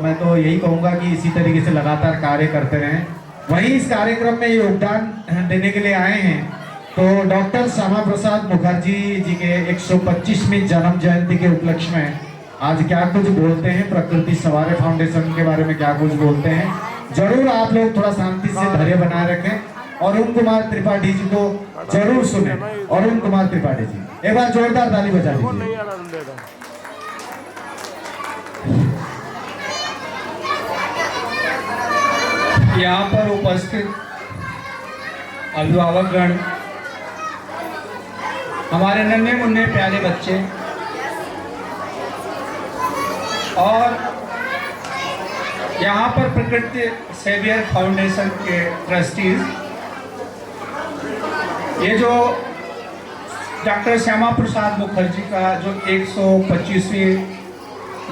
मैं तो यही कहूँगा कि इसी तरीके से लगातार कार्य करते रहें। वहीं इस कार्यक्रम में योगदान देने के लिए आए हैं तो डॉक्टर श्यामा प्रसाद मुखर्जी जी के 125वीं जन्म जयंती के उपलक्ष्य में आज क्या कुछ बोलते हैं, प्रकृति सवारे फाउंडेशन के बारे में क्या कुछ बोलते हैं। जरूर आप लोग थोड़ा शांति से धैर्य बनाए रखें। अरुण कुमार त्रिपाठी जी को जरूर सुने। अरुण कुमार त्रिपाठी जी, एक बार जोरदार ताली बजा दीजिए। यहाँ पर उपस्थित अभिभावकगण, हमारे नन्हे मुन्ने प्यारे बच्चे और यहाँ पर प्रकृति सेवियर फाउंडेशन के ट्रस्टीज, ये जो डॉक्टर श्यामा प्रसाद मुखर्जी का जो 125वीं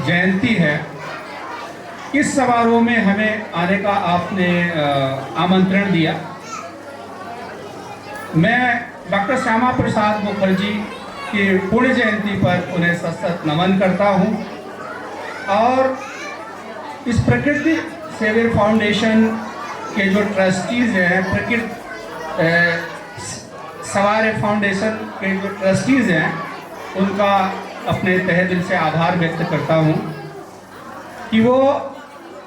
जयंती है, इस समारोह में हमें आने का आपने आमंत्रण दिया। मैं डॉक्टर श्यामा प्रसाद मुखर्जी की पुण्य जयंती पर उन्हें सशक्त नमन करता हूं और इस प्रकृति सेवियर फाउंडेशन के जो ट्रस्टीज़ हैं, प्रकृति सवारे फाउंडेशन के जो ट्रस्टीज़ हैं, उनका अपने तहे दिल से आभार व्यक्त करता हूं कि वो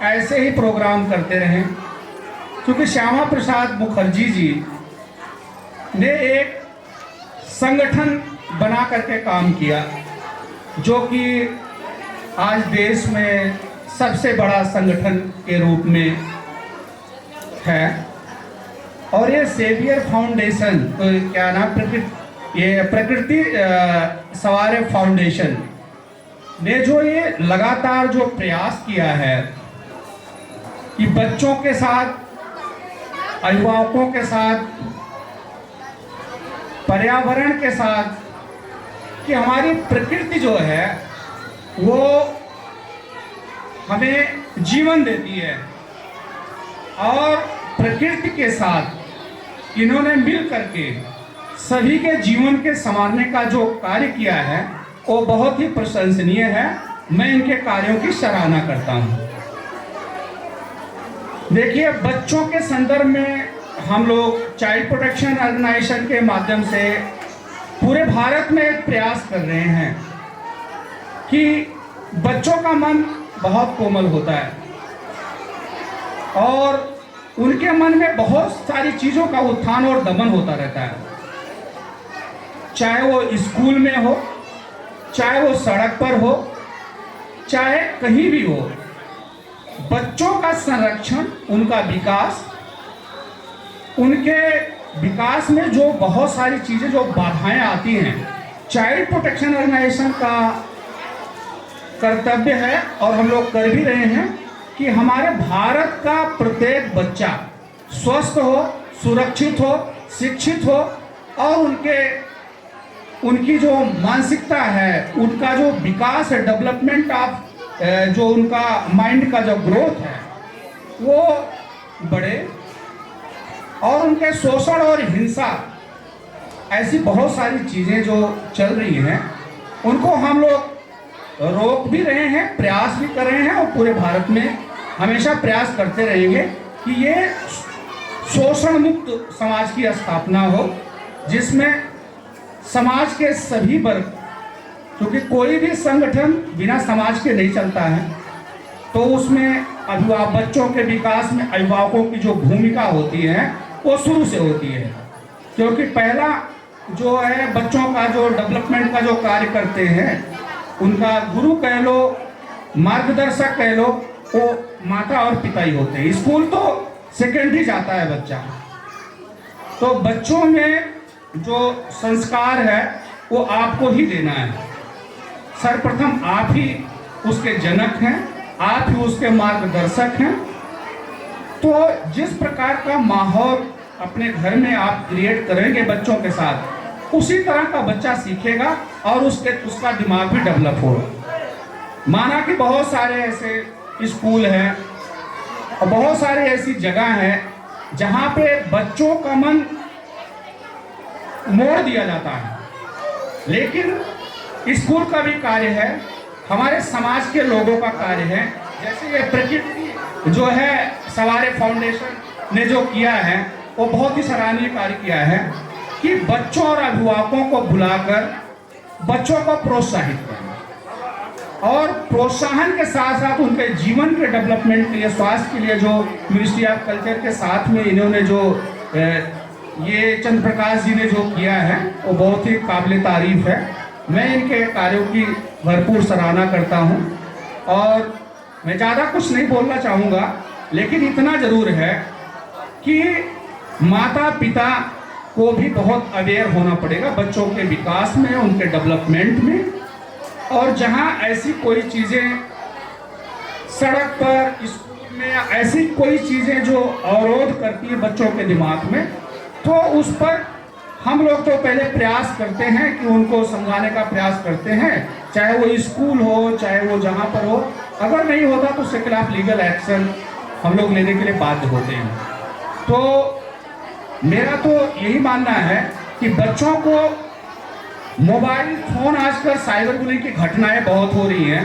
ऐसे ही प्रोग्राम करते रहें, क्योंकि श्यामा प्रसाद मुखर्जी जी ने एक संगठन बना करके काम किया जो कि आज देश में सबसे बड़ा संगठन के रूप में है। और ये सेवियर फाउंडेशन, तो क्या नाम, प्रकृति सवारे फाउंडेशन ने जो ये लगातार जो प्रयास किया है कि बच्चों के साथ, अभिभावकों के साथ, पर्यावरण के साथ, कि हमारी प्रकृति जो है वो हमें जीवन देती है और प्रकृति के साथ इन्होंने मिल करके सभी के जीवन के संवारने का जो कार्य किया है वो बहुत ही प्रशंसनीय है। मैं इनके कार्यों की सराहना करता हूँ। देखिए, बच्चों के संदर्भ में हम लोग चाइल्ड प्रोटेक्शन ऑर्गेनाइजेशन के माध्यम से पूरे भारत में एक प्रयास कर रहे हैं कि बच्चों का मन बहुत कोमल होता है और उनके मन में बहुत सारी चीज़ों का उत्थान और दमन होता रहता है, चाहे वो स्कूल में हो, चाहे वो सड़क पर हो, चाहे कहीं भी हो। बच्चों का संरक्षण, उनका विकास, उनके विकास में जो बहुत सारी चीज़ें जो बाधाएं आती हैं, चाइल्ड प्रोटेक्शन ऑर्गेनाइजेशन का कर्तव्य है और हम लोग कर भी रहे हैं कि हमारे भारत का प्रत्येक बच्चा स्वस्थ हो, सुरक्षित हो, शिक्षित हो और उनकी जो मानसिकता है, उनका जो विकास है, डेवलपमेंट ऑफ जो उनका माइंड का जो ग्रोथ है वो बढ़े और उनके शोषण और हिंसा, ऐसी बहुत सारी चीज़ें जो चल रही हैं उनको हम लोग रोक भी रहे हैं, प्रयास भी कर रहे हैं और पूरे भारत में हमेशा प्रयास करते रहेंगे कि ये शोषण मुक्त समाज की स्थापना हो, जिसमें समाज के सभी वर्ग, क्योंकि कोई भी संगठन बिना समाज के नहीं चलता है, तो उसमें बच्चों के विकास में अभिभावकों की जो भूमिका होती है वो शुरू से होती है। क्योंकि पहला जो है बच्चों का जो डेवलपमेंट का जो कार्य करते हैं, उनका गुरु कह लो, मार्गदर्शक कह लो, वो माता और पिता ही होते हैं। स्कूल तो सेकेंडरी जाता है बच्चा, तो बच्चों में जो संस्कार है वो आपको ही देना है। सर्वप्रथम आप ही उसके जनक हैं, आप ही उसके मार्गदर्शक हैं। तो जिस प्रकार का माहौल अपने घर में आप क्रिएट करेंगे बच्चों के साथ, उसी तरह का बच्चा सीखेगा और उसका दिमाग भी डेवलप होगा। माना कि बहुत सारे ऐसे स्कूल हैं और बहुत सारी ऐसी जगह हैं जहाँ पे बच्चों का मन मोड़ दिया जाता है, लेकिन स्कूल का भी कार्य है, हमारे समाज के लोगों का कार्य है, जैसे ये प्रकृति जो है सवारे फाउंडेशन ने जो किया है वो बहुत ही सराहनीय कार्य किया है कि बच्चों और अभिभावकों को बुलाकर बच्चों को प्रोत्साहित करना और प्रोत्साहन के साथ साथ उनके जीवन के डेवलपमेंट के लिए, स्वास्थ्य के लिए जो मिनिस्ट्री ऑफ कल्चर के साथ में इन्होंने जो ये चंद्र प्रकाश जी ने जो किया है वो बहुत ही काबिल तारीफ है। मैं इनके कार्यों की भरपूर सराहना करता हूँ और मैं ज़्यादा कुछ नहीं बोलना चाहूँगा, लेकिन इतना ज़रूर है कि माता पिता को भी बहुत अवेयर होना पड़ेगा बच्चों के विकास में, उनके डेवलपमेंट में। और जहाँ ऐसी कोई चीज़ें सड़क पर, स्कूल में या ऐसी कोई चीज़ें जो अवरोध करती है बच्चों के दिमाग में, तो उस पर हम लोग तो पहले प्रयास करते हैं कि उनको समझाने का प्रयास करते हैं, चाहे वो स्कूल हो चाहे वो जहाँ पर हो। अगर नहीं होता तो उसके खिलाफ लीगल एक्शन हम लोग लेने के लिए बाध्य होते हैं। तो मेरा तो यही मानना है कि बच्चों को मोबाइल फोन, आजकल साइबर बुलिंग की घटनाएं बहुत हो रही हैं,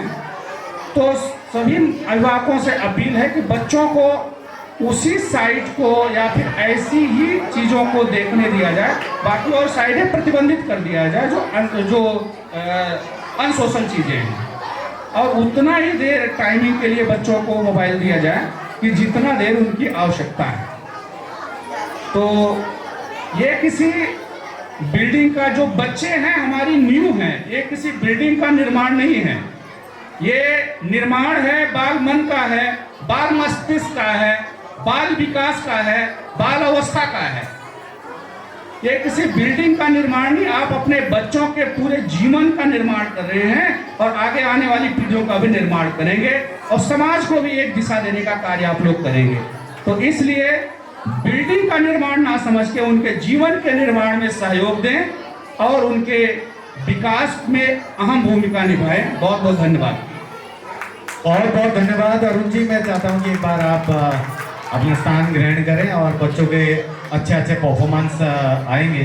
तो सभी अभिभावकों से अपील है कि बच्चों को उसी साइट को या फिर ऐसी ही चीज़ों को देखने दिया जाए, बाकी और साइटें प्रतिबंधित कर दिया जाए जो अनसोशल चीज़ें हैं, और उतना ही देर टाइमिंग के लिए बच्चों को मोबाइल दिया जाए कि जितना देर उनकी आवश्यकता है। तो ये किसी बिल्डिंग का, जो बच्चे हैं हमारी नींव हैं, ये किसी बिल्डिंग का निर्माण नहीं है, ये निर्माण है बाल मन का है, बाल मस्तिष्क का है, बाल विकास का है, बाल अवस्था का है। ये किसी बिल्डिंग का निर्माण नहीं, आप अपने बच्चों के पूरे जीवन का निर्माण कर रहे हैं और आगे आने वाली पीढ़ियों का भी निर्माण करेंगे और समाज को भी एक दिशा देने का कार्य आप लोग करेंगे। तो इसलिए बिल्डिंग का निर्माण ना समझ के उनके जीवन के निर्माण में सहयोग दें और उनके विकास में अहम भूमिका निभाएं। बहुत बहुत धन्यवाद। बहुत बहुत धन्यवाद अरुण जी। मैं चाहता हूँ कि एक बार आप अपना स्थान ग्रहण करें और बच्चों के अच्छे अच्छे परफॉर्मेंस आएंगे